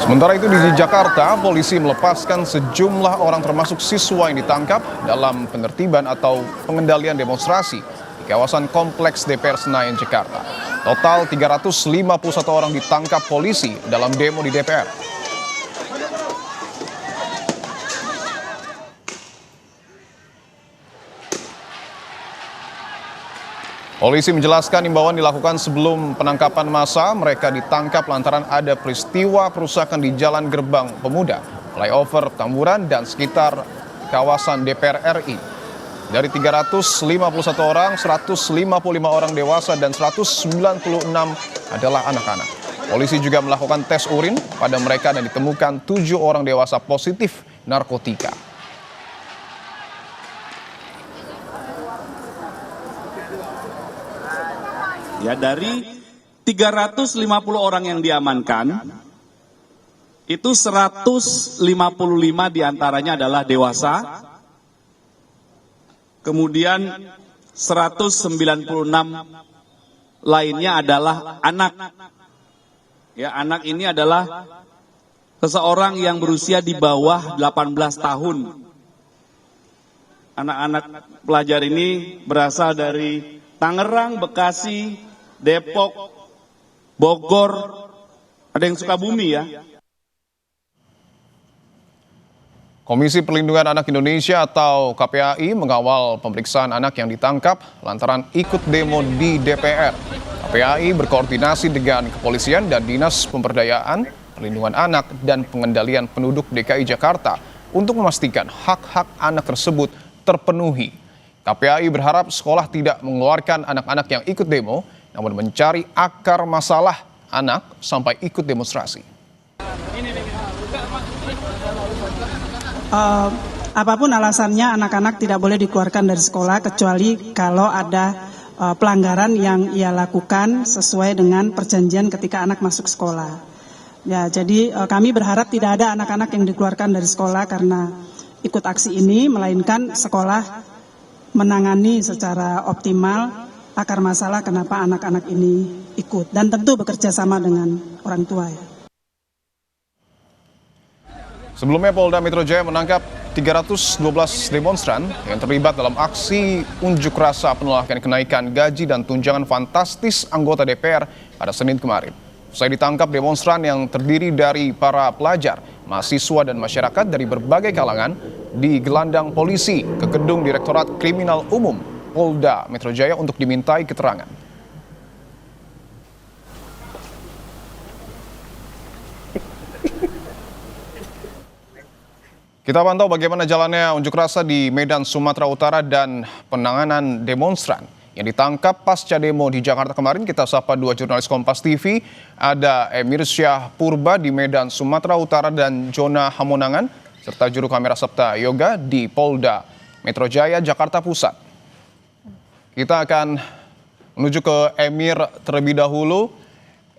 Sementara itu di Jakarta, polisi melepaskan sejumlah orang termasuk siswa yang ditangkap dalam penertiban atau pengendalian demonstrasi di kawasan Kompleks DPR Senayan, Jakarta. Total 351 orang ditangkap polisi dalam demo di DPR. Polisi menjelaskan imbauan dilakukan sebelum penangkapan massa. Mereka ditangkap lantaran ada peristiwa perusakan di Jalan Gerbang Pemuda, flyover Tamburan, dan sekitar kawasan DPR RI. Dari 351 orang, 155 orang dewasa dan 196 adalah anak-anak. Polisi juga melakukan tes urin pada mereka dan ditemukan 7 orang dewasa positif narkotika. Ya, dari 350 orang yang diamankan, itu 155 diantaranya adalah dewasa, kemudian 196 lainnya adalah anak. Ya, anak ini adalah seseorang yang berusia di bawah 18 tahun. Anak-anak pelajar ini berasal dari Tangerang, Bekasi, Depok, Bogor, ada yang Sukabumi ya. Komisi Perlindungan Anak Indonesia atau KPAI mengawal pemeriksaan anak yang ditangkap lantaran ikut demo di DPR. KPAI berkoordinasi dengan kepolisian dan Dinas Pemberdayaan, Perlindungan Anak, dan Pengendalian Penduduk DKI Jakarta untuk memastikan hak-hak anak tersebut terpenuhi. KPAI berharap sekolah tidak mengeluarkan anak-anak yang ikut demo, namun mencari akar masalah anak sampai ikut demonstrasi. Apapun alasannya, anak-anak tidak boleh dikeluarkan dari sekolah kecuali kalau ada pelanggaran yang ia lakukan sesuai dengan perjanjian ketika anak masuk sekolah. Ya, jadi kami berharap tidak ada anak-anak yang dikeluarkan dari sekolah karena ikut aksi ini, melainkan sekolah menangani secara optimal akar masalah kenapa anak-anak ini ikut, dan tentu bekerja sama dengan orang tua ya. Sebelumnya Polda Metro Jaya menangkap 312 demonstran yang terlibat dalam aksi unjuk rasa penolakan kenaikan gaji dan tunjangan fantastis anggota DPR pada Senin kemarin. Usai ditangkap, demonstran yang terdiri dari para pelajar, mahasiswa, dan masyarakat dari berbagai kalangan digelandang polisi ke gedung Direktorat Kriminal Umum Polda Metro Jaya untuk dimintai keterangan. Kita pantau bagaimana jalannya unjuk rasa di Medan, Sumatera Utara dan penanganan demonstran yang ditangkap pasca demo di Jakarta kemarin. Kita sapa dua jurnalis Kompas TV, ada Emir Syah Purba di Medan, Sumatera Utara, dan Jona Hamonangan, serta juru kamera Sabta Yoga di Polda Metro Jaya, Jakarta Pusat. Kita akan menuju ke Emir terlebih dahulu.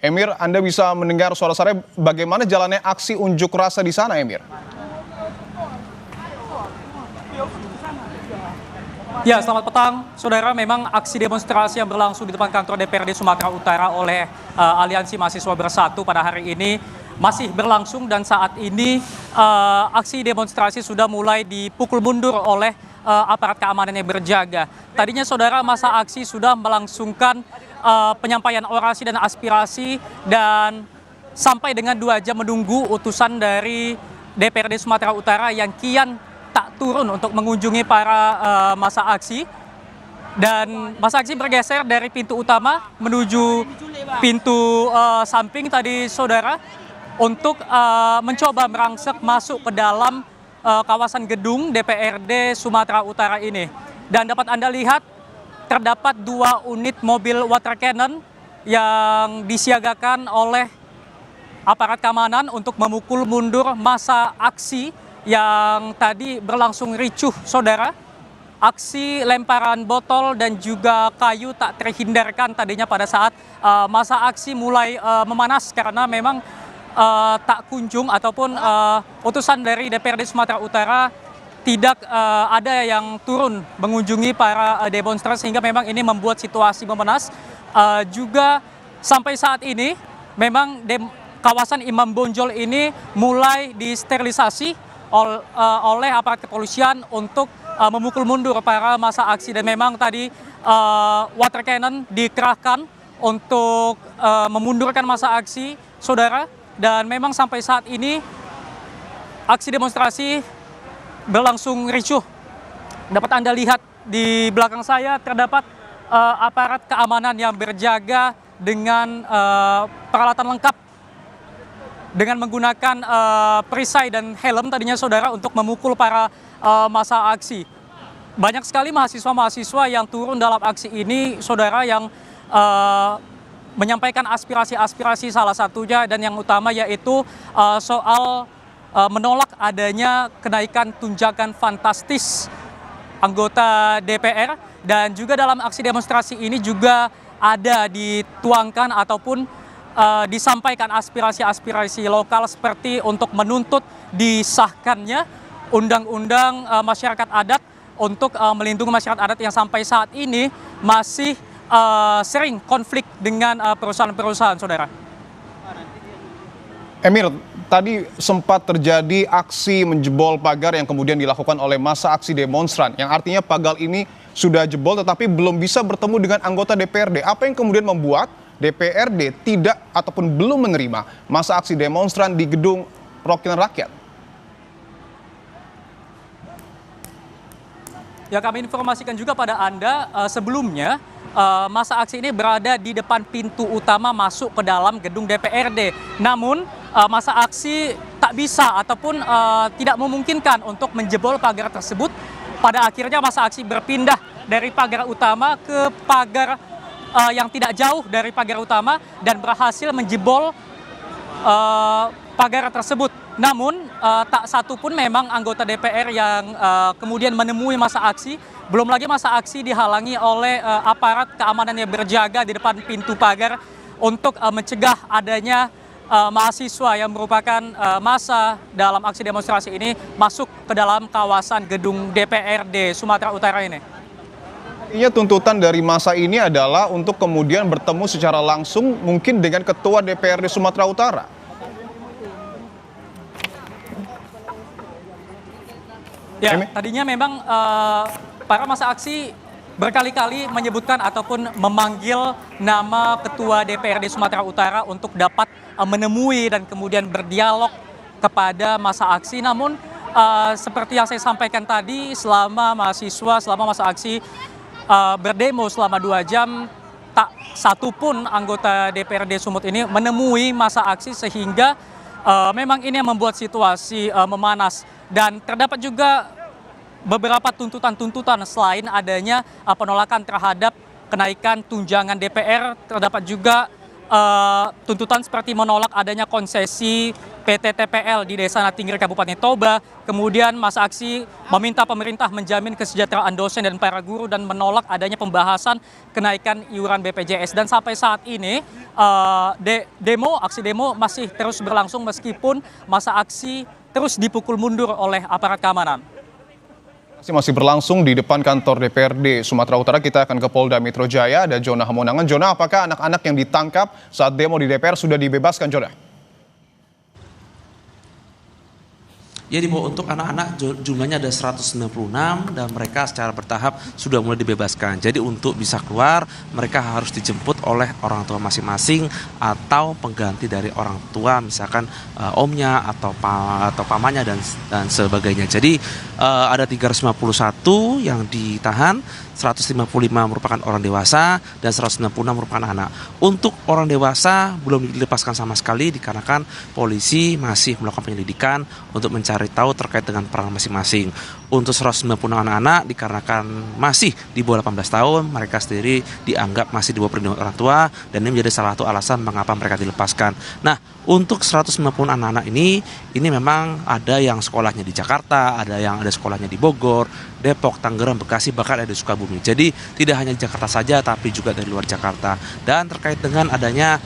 Emir, Anda bisa mendengar suara saya. Bagaimana jalannya aksi unjuk rasa di sana, Emir? Ya, selamat petang, saudara. Memang aksi demonstrasi yang berlangsung di depan kantor DPRD Sumatera Utara oleh Aliansi Mahasiswa Bersatu pada hari ini masih berlangsung, dan saat ini aksi demonstrasi sudah mulai dipukul mundur oleh aparat keamanan yang berjaga. Tadinya, saudara, masa aksi sudah melangsungkan penyampaian orasi dan aspirasi, dan sampai dengan 2 jam menunggu utusan dari DPRD Sumatera Utara yang kian tak turun untuk mengunjungi para masa aksi. Dan masa aksi bergeser dari pintu utama menuju pintu samping tadi, saudara, untuk mencoba merangsek masuk ke dalam kawasan gedung DPRD Sumatera Utara ini. Dan dapat Anda lihat, terdapat 2 unit mobil water cannon yang disiagakan oleh aparat keamanan untuk memukul mundur masa aksi yang tadi berlangsung ricuh, saudara. Aksi lemparan botol dan juga kayu tak terhindarkan tadinya pada saat masa aksi mulai memanas, karena memang tak kunjung ataupun utusan dari DPRD Sumatera Utara tidak ada yang turun mengunjungi para demonstran, sehingga memang ini membuat situasi memanas. Juga sampai saat ini memang kawasan Imam Bonjol ini mulai disterilisasi oleh aparat kepolisian untuk memukul mundur para massa aksi. Dan memang tadi water cannon dikerahkan untuk memundurkan massa aksi, saudara. Dan memang sampai saat ini aksi demonstrasi berlangsung ricuh. Dapat Anda lihat di belakang saya terdapat aparat keamanan yang berjaga dengan peralatan lengkap dengan menggunakan perisai dan helm tadinya, saudara, untuk memukul para massa aksi. Banyak sekali mahasiswa-mahasiswa yang turun dalam aksi ini, saudara, yang menyampaikan aspirasi-aspirasi, salah satunya dan yang utama yaitu soal menolak adanya kenaikan tunjangan fantastis anggota DPR. Dan juga dalam aksi demonstrasi ini juga ada dituangkan ataupun disampaikan aspirasi-aspirasi lokal seperti untuk menuntut disahkannya undang-undang masyarakat adat untuk melindungi masyarakat adat yang sampai saat ini masih sering konflik dengan perusahaan-perusahaan, saudara. Emir, tadi sempat terjadi aksi menjebol pagar yang kemudian dilakukan oleh massa aksi demonstran, yang artinya pagar ini sudah jebol tetapi belum bisa bertemu dengan anggota DPRD. Apa yang kemudian membuat DPRD tidak ataupun belum menerima massa aksi demonstran di gedung perwakilan rakyat? Ya, kami informasikan juga pada Anda sebelumnya massa aksi ini berada di depan pintu utama masuk ke dalam gedung DPRD. Namun massa aksi tak bisa ataupun tidak memungkinkan untuk menjebol pagar tersebut. Pada akhirnya massa aksi berpindah dari pagar utama ke pagar yang tidak jauh dari pagar utama dan berhasil menjebol pagar tersebut. Namun tak satu pun memang anggota DPR yang kemudian menemui massa aksi. Belum lagi massa aksi dihalangi oleh aparat keamanan yang berjaga di depan pintu pagar untuk mencegah adanya mahasiswa yang merupakan massa dalam aksi demonstrasi ini masuk ke dalam kawasan gedung DPRD Sumatera Utara ini. Artinya tuntutan dari massa ini adalah untuk kemudian bertemu secara langsung mungkin dengan Ketua DPRD Sumatera Utara. Ya, tadinya memang para massa aksi berkali-kali menyebutkan ataupun memanggil nama Ketua DPRD Sumatera Utara untuk dapat menemui dan kemudian berdialog kepada massa aksi. Namun seperti yang saya sampaikan tadi, selama massa aksi berdemo selama 2 jam, tak satu pun anggota DPRD Sumut ini menemui massa aksi, sehingga memang ini yang membuat situasi memanas. Dan terdapat juga beberapa tuntutan-tuntutan selain adanya penolakan terhadap kenaikan tunjangan DPR. Terdapat juga tuntutan seperti menolak adanya konsesi PT TPL di Desa Natinggir Kabupaten Toba. Kemudian massa aksi meminta pemerintah menjamin kesejahteraan dosen dan para guru dan menolak adanya pembahasan kenaikan iuran BPJS. Dan sampai saat ini aksi demo masih terus berlangsung meskipun massa aksi terus dipukul mundur oleh aparat keamanan. Masih berlangsung di depan kantor DPRD Sumatera Utara. Kita akan ke Polda Metro Jaya, ada Jona Hamonangan. Jona, apakah anak-anak yang ditangkap saat demo di DPR sudah dibebaskan, Jona? Jadi untuk anak-anak jumlahnya ada 196 dan mereka secara bertahap sudah mulai dibebaskan. Jadi untuk bisa keluar mereka harus dijemput oleh orang tua masing-masing atau pengganti dari orang tua, misalkan omnya atau pamannya dan sebagainya. Jadi ada 351 yang ditahan, 155 merupakan orang dewasa dan 196 merupakan anak. Untuk orang dewasa belum dilepaskan sama sekali dikarenakan polisi masih melakukan penyelidikan untuk mencari tahu terkait dengan peran masing-masing. Untuk 190 anak-anak dikarenakan masih di bawah 18 tahun, mereka sendiri dianggap masih di bawah perlindungan orang tua dan ini menjadi salah satu alasan mengapa mereka dilepaskan. Nah, untuk 190 anak-anak ini memang ada yang sekolahnya di Jakarta, ada yang ada sekolahnya di Bogor, Depok, Tangerang, Bekasi, bahkan ada di Sukabumi. Jadi tidak hanya di Jakarta saja tapi juga dari luar Jakarta. Dan terkait dengan adanya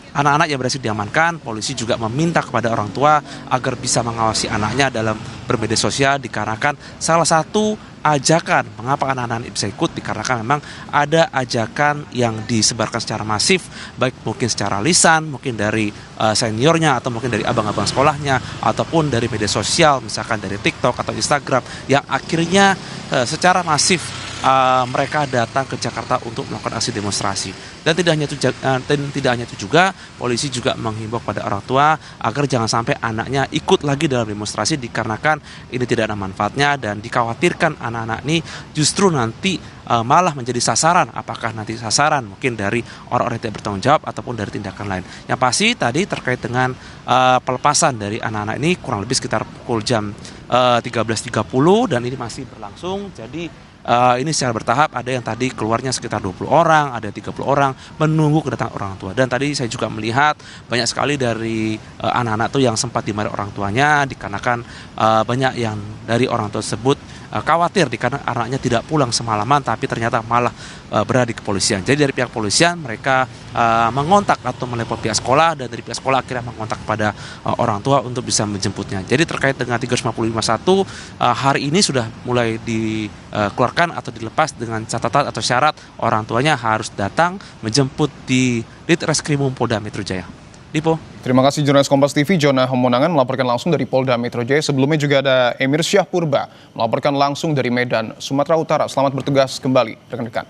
anak-anak yang berhasil diamankan, polisi juga meminta kepada orang tua agar bisa mengawasi anaknya dalam bermedia sosial dikarenakan salah satu ajakan. Mengapa anak-anak ini bisa ikut? Dikarenakan memang ada ajakan yang disebarkan secara masif, baik mungkin secara lisan, mungkin dari seniornya, atau mungkin dari abang-abang sekolahnya, ataupun dari media sosial, misalkan dari TikTok atau Instagram, yang akhirnya secara masif mereka datang ke Jakarta untuk melakukan aksi demonstrasi. Dan tidak hanya itu juga, polisi juga menghimbau kepada orang tua agar jangan sampai anaknya ikut lagi dalam demonstrasi, dikarenakan ini tidak ada manfaatnya dan dikhawatirkan anak-anak ini justru nanti malah menjadi sasaran. Apakah nanti sasaran mungkin dari orang-orang yang tidak bertanggung jawab ataupun dari tindakan lain. Yang pasti tadi terkait dengan pelepasan dari anak-anak ini kurang lebih sekitar pukul jam 13.30 dan ini masih berlangsung. Jadi ini secara bertahap, ada yang tadi keluarnya sekitar 20 orang, ada 30 orang menunggu kedatangan orang tua. Dan tadi saya juga melihat banyak sekali dari anak-anak tuh yang sempat dimarahi orang tuanya, dikarenakan banyak yang dari orang tua tersebut khawatir dikarenakan anaknya tidak pulang semalaman, tapi ternyata malah berada di kepolisian. Jadi dari pihak kepolisian mereka mengontak atau melepon pihak sekolah, dan dari pihak sekolah akhirnya mengontak kepada orang tua untuk bisa menjemputnya. Jadi terkait dengan 355.1 hari ini sudah mulai dikeluarkan atau dilepas dengan catatan atau syarat orang tuanya harus datang menjemput di Ditreskrimum Polda Metro Jaya. Dipo. Terima kasih jurnalis Kompas TV Jona Homonangan melaporkan langsung dari Polda Metro Jaya. Sebelumnya juga ada Emir Syahpurba melaporkan langsung dari Medan, Sumatera Utara. Selamat bertugas kembali rekan-rekan.